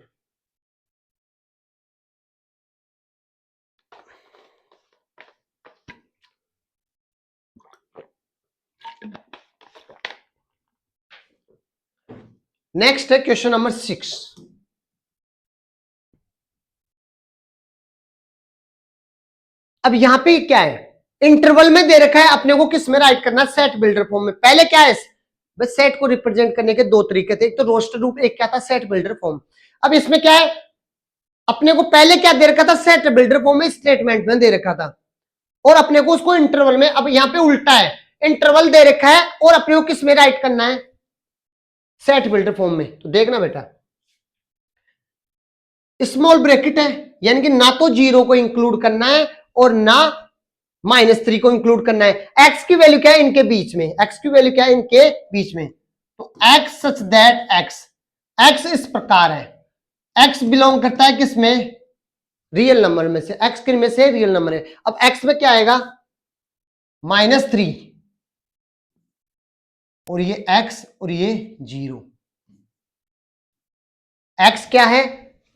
नेक्स्ट है क्वेश्चन नंबर 6। अब यहां पे क्या है, इंटरवल में दे रखा है, अपने को किस में राइट करना, सेट बिल्डर फॉर्म में। पहले क्या है, बस सेट को रिप्रेजेंट करने के दो तरीके थे, एक तो रोस्टर रूप, एक क्या था सेट बिल्डर फॉर्म। अब इसमें क्या है, अपने को पहले क्या दे रखा था, सेट बिल्डर फॉर्म में स्टेटमेंट में दे रखा था, और अपने को उसको इंटरवल में, अब यहां पे उल्टा है, इंटरवल दे रखा है और अपने को किस में राइट करना है, सेट बिल्डर फॉर्म में। तो देखना बेटा, स्मॉल ब्रैकेट है, यानी कि ना तो जीरो को इंक्लूड करना है और ना -3 को इंक्लूड करना है। एक्स की वैल्यू क्या है इनके बीच में, एक्स की वैल्यू क्या है इनके बीच में, तो एक्स सच दैट एक्स इस प्रकार है, एक्स बिलोंग करता है किसमें, रियल नंबर में से, एक्स किन में से, रियल नंबर है। अब एक्स में क्या आएगा, -3, और ये एक्स और ये 0। एक्स क्या है,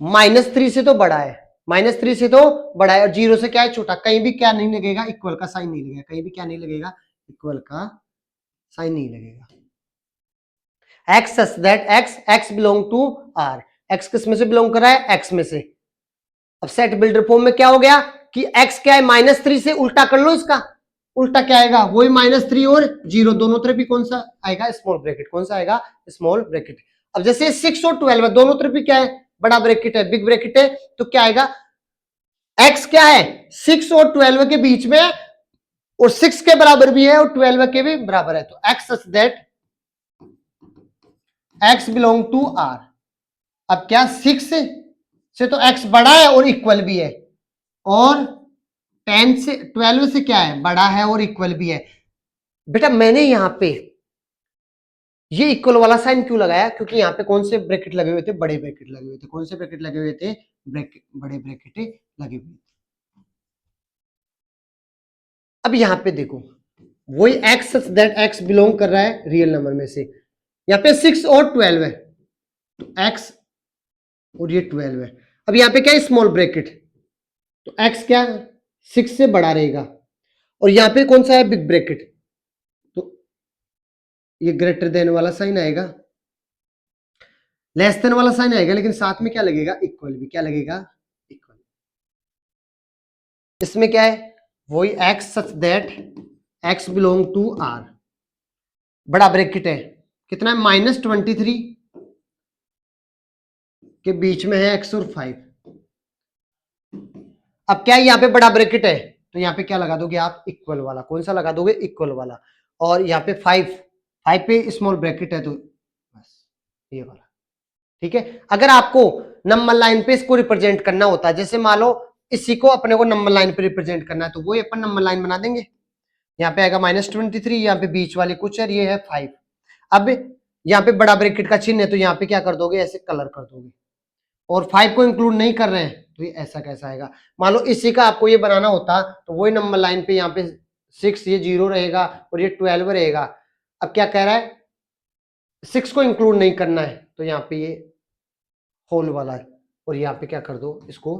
-3 से तो बड़ा है, -3 से तो बड़ा है, और 0 से क्या है, छोटा। कहीं भी क्या नहीं लगेगा, इक्वल का साइन नहीं लगेगा, कहीं भी क्या नहीं लगेगा, इक्वल का साइन नहीं लगेगा। X such that X belong to R, X किस में से बिलोंग कर रहा है, एक्स में से। अब सेट बिल्डर फॉर्म में क्या हो गया कि एक्स क्या है, -3 से उल्टा कर लो, इसका उल्टा क्या आएगा, वही -3 और 0 दोनों तरफ भी कौन सा आएगा, स्मॉल ब्रैकेट। कौन सा आएगा, स्मॉल ब्रैकेट। अब जैसे 6 और 12 है, दोनों तरफ भी क्या है, बड़ा ब्रैकेट है, बिग ब्रैकेट है, तो क्या आएगा, एक्स क्या है, 6 और 12 के बीच में, और 6 के बराबर भी है और 12 के भी बराबर है, तो X such that X belong to R. अब क्या, 6 से तो एक्स बड़ा है और इक्वल भी है, और 10 से 12 से क्या है, बड़ा है और इक्वल भी है। बेटा मैंने यहां पे ये इक्वल वाला साइन क्यों लगाया, क्योंकि यहाँ पे कौन से ब्रैकेट लगे हुए थे, बड़े ब्रैकेट लगे हुए थे। कौन से ब्रैकेट लगे हुए थे, ब्रैकेट, बड़े ब्रैकेट लगे हुए थे। अब यहां पे देखो, वही X such that X belong कर रहा है रियल नंबर में से, यहाँ पे 6 और 12 है, तो एक्स और ये 12 है। अब यहाँ पे क्या है, स्मॉल ब्रैकेट, तो एक्स क्या 6 से बड़ा रहेगा, और यहाँ पे कौन सा है, बिग ब्रैकेट, तो ये ग्रेटर देन वाला साइन आएगा, लेस देन वाला साइन आएगा, लेकिन साथ में क्या लगेगा, इक्वल भी। क्या लगेगा, इक्वल। इसमें क्या है, वही X such that X belong to R, बड़ा ब्रैकेट है, कितना है, -23 के बीच में है एक्स और 5। अब क्या है, यहाँ पे बड़ा ब्रैकेट है, तो यहाँ पे क्या लगा दोगे आप, इक्वल वाला। कौन सा लगा दोगे, इक्वल वाला। और यहाँ पे 5 पे स्मॉल ब्रैकेट है, तो बस ये वाला। ठीक है, अगर आपको नंबर लाइन पे इसको रिप्रेजेंट करना होता है, जैसे मान लो इसी को अपने को नंबर लाइन पे रिप्रेजेंट करना है, तो वो अपन नंबर लाइन बना देंगे। यहाँ पे आएगा -23, यहाँ पे बीच वाली कुछ है, ये है 5। अब यहाँ पे बड़ा ब्रैकेट का चिन्ह है, तो यहाँ पे क्या कर दोगे, ऐसे कलर कर दोगे, और 5 को इंक्लूड नहीं कर रहे हैं, तो ये ऐसा कैसा आएगा। मान लो इसी का आपको ये बनाना होता, तो वही नंबर लाइन पे यहाँ पे 6, ये 0 रहेगा और ये 12 रहेगा। अब क्या कह रहा है, 6 को इंक्लूड नहीं करना है, तो यहाँ पे ये होल वाला है, और यहाँ पे क्या कर दो, इसको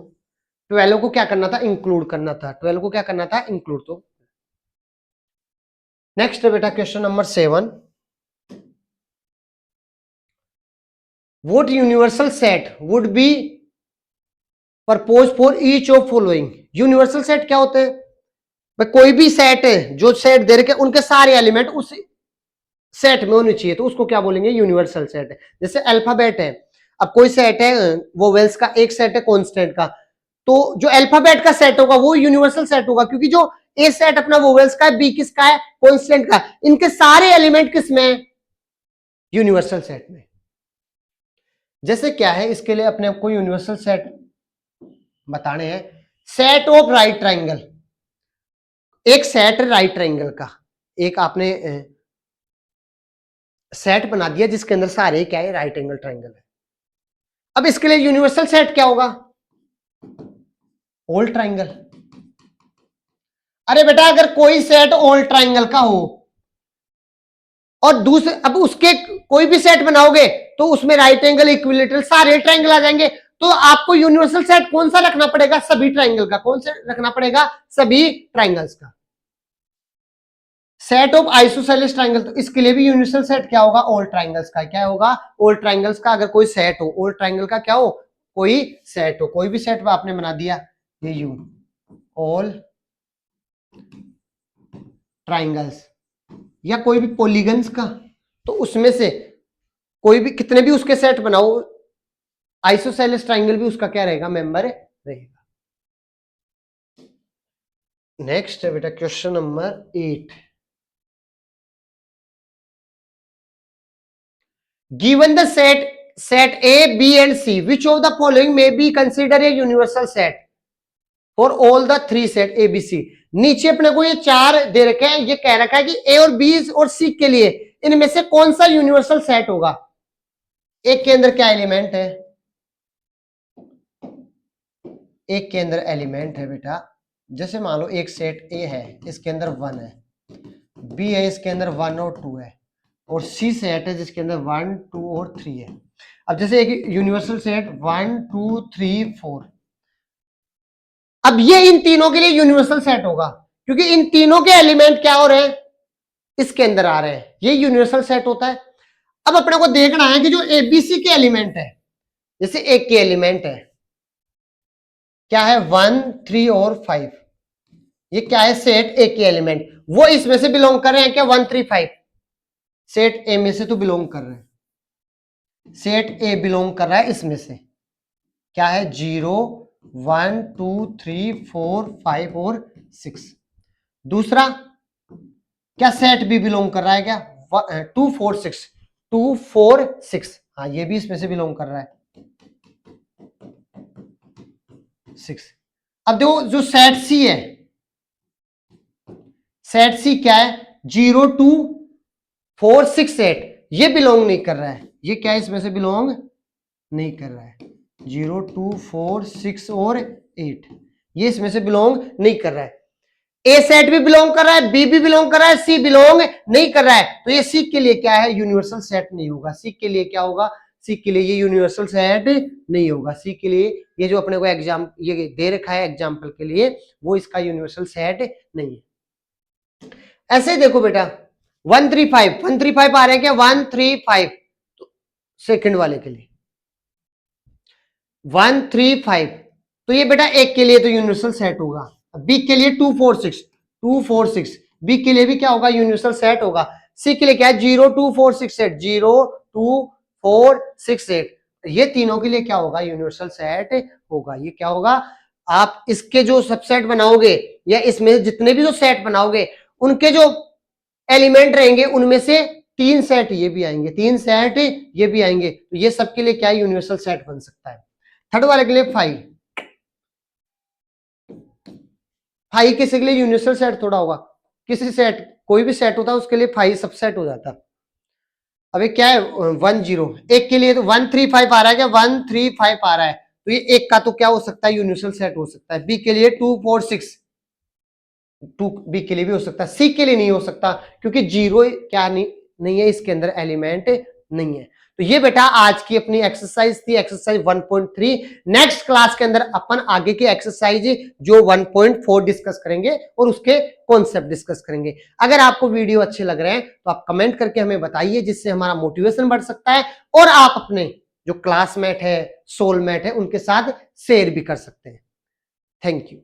12 को क्या करना था, इंक्लूड करना था, 12 को क्या करना था, इंक्लूड। तो नेक्स्ट बेटा question number 7, what universal set would be propose for each of following. Universal set क्या होते हैं, भाई कोई भी सेट है, जो सेट दे रखे उनके सारे एलिमेंट उस सेट में होने चाहिए, तो उसको क्या बोलेंगे, यूनिवर्सल सेट है। जैसे अल्फाबेट है, अब कोई सेट है वोवेल्स का, एक सेट है कॉन्स्टेंट का, तो जो अल्फाबेट का सेट होगा वो यूनिवर्सल सेट होगा, क्योंकि जो ए सेट अपना वोवेल्स का है, बी किसका है, कॉन्स्टेंट का, इनके सारे एलिमेंट किसमें है, यूनिवर्सल सेट में। जैसे क्या है, इसके लिए अपने आपको यूनिवर्सल सेट बताने हैं। सेट ऑफ राइट ट्राइंगल, एक सेट राइट ट्राइंगल का, एक आपने सेट बना दिया जिसके अंदर सारे क्या है, राइट एंगल ट्राइंगल है। अब इसके लिए यूनिवर्सल सेट क्या होगा, ऑल ट्राइंगल। अरे बेटा अगर कोई सेट ऑल ट्राइंगल का हो और दूसरे, अब उसके कोई भी सेट बनाओगे तो उसमें राइट एंगल, इक्विलेटरल, सारे ट्राइंगल आ जाएंगे, तो आपको यूनिवर्सल सेट कौन सा रखना पड़ेगा, सभी ट्राइंगल का। कौन सा रखना पड़ेगा, सभी ट्राइंगल्स का। सेट ऑफ आइसोसेलेस ट्राइंगल, तो इसके लिए भी यूनिवर्सल सेट क्या होगा, ऑल ट्राइंगल्स का। क्या होगा, ऑल ट्राइंगल्स का। अगर कोई सेट हो, ऑल ट्राइंगल का क्या हो, कोई सेट हो, कोई भी सेट आपने बना दिया, ये यू ऑल ट्राइंगल्स, या कोई भी पॉलीगन्स का, तो उसमें से कोई भी कितने भी उसके सेट बनाओ, आइसोसेलेस ट्राइंगल भी उसका क्या रहेगा, मेंबर रहेगा। नेक्स्ट है बेटा question number 8। Given the set A, B and C, which of the following may be considered a universal set for all the three set A, B, C। नीचे अपने को ये चार दे रखे हैं, ये कह रखा है कि A और B और C के लिए इनमें से कौन सा यूनिवर्सल सेट होगा। एक के अंदर क्या एलिमेंट है, एक के अंदर एलिमेंट है बेटा, जैसे मान लो एक सेट A है, इसके अंदर 1 है, B है, इसके अंदर 1 और 2 है, और C सेट है जिसके अंदर 1, 2 और 3 है। अब जैसे एक यूनिवर्सल सेट 1, 2, 3, 4, अब ये इन तीनों के लिए यूनिवर्सल सेट होगा क्योंकि इन तीनों के एलिमेंट क्या हो रहे हैं, इसके अंदर आ रहे हैं, ये यूनिवर्सल सेट होता है। अब अपने को देखना है कि जो एबीसी के एलिमेंट है, जैसे एक के एलिमेंट है क्या है 1, 3 और 5, ये क्या है सेट ए के एलिमेंट, वो इसमें से बिलोंग कर रहे हैं क्या 1, 3, 5, सेट ए में से तो बिलोंग कर रहे हैं, सेट ए बिलोंग कर रहा है इसमें से, क्या है 0, 1, 2, 3, 4, 5 और 6। दूसरा क्या सेट बी बिलोंग कर रहा है क्या 2, 4, 6, 2, 4, 6, हाँ ये भी इसमें से बिलोंग कर रहा है 6। अब देखो जो सेट सी है, सेट सी क्या है 0, 2, 4, 6, 8, ये बिलोंग नहीं कर रहा है, ये क्या है इसमें से बिलोंग नहीं कर रहा है, 0, 2, 4, 6 और 8, ये इसमें से बिलोंग नहीं कर रहा है। ए सेट भी बिलोंग कर रहा है, बी भी बिलोंग कर रहा है, सी बिलोंग नहीं कर रहा है, तो ये सी के लिए क्या है यूनिवर्सल सेट नहीं होगा। सी के लिए क्या होगा, सी के लिए ये यूनिवर्सल सेट नहीं होगा। सी के लिए ये जो अपने को एग्जाम ये दे रखा है एग्जाम्पल के लिए, वो इसका यूनिवर्सल सेट नहीं है। ऐसे ही देखो बेटा 1, 3, 5, 1, 3, 5 आ रहे हैं क्या 1, 3, 5, तो सेकंड वाले के लिए 1, 3, 5, तो ये बेटा एक के लिए तो यूनिवर्सल सेट होगा। बी के लिए 2, 4, 6, 2, 4, 6, बी के लिए भी क्या होगा यूनिवर्सल सेट होगा। सी के लिए क्या है 0, 2, 4, 6, 8, 0, 2, 4, 6, 8, ये तीनों के लिए क्या होगा यूनिवर्सल सेट होगा। ये क्या होगा, आप इसके जो सबसेट बनाओगे या इसमें जितने भी जो सेट बनाओगे उनके जो एलिमेंट रहेंगे उनमें से 3 सेट ये भी आएंगे, 3 सेट ये भी आएंगे, तो ये सबके लिए क्या यूनिवर्सल सेट बन सकता है। थर्ड वाले के लिए 5 किसी के लिए यूनिवर्सल सेट थोड़ा होगा, किसी सेट कोई भी सेट होता है उसके लिए 5 सबसेट हो जाता। अभी क्या है 1, 0, एक के लिए तो 1, 3, 5 आ रहा है क्या 1, 3, 5 आ रहा है, तो ये एक का तो क्या हो सकता है यूनिवर्सल सेट हो सकता है। बी के लिए 2, 4, 6, 2 बी के लिए भी हो सकता है, सी के लिए नहीं हो सकता क्योंकि 0 क्या नहीं है इसके अंदर एलिमेंट नहीं है। तो ये बेटा आज की अपनी एक्सरसाइज थी, एक्सरसाइज 1.3। नेक्स्ट क्लास के अंदर अपन आगे की एक्सरसाइज जो 1.4 डिस्कस करेंगे और उसके कॉन्सेप्ट डिस्कस करेंगे। अगर आपको वीडियो अच्छे लग रहे हैं तो आप कमेंट करके हमें बताइए, जिससे हमारा मोटिवेशन बढ़ सकता है और आप अपने जो क्लासमेट है, सोलमेट है, उनके साथ शेयर भी कर सकते हैं। Thank you.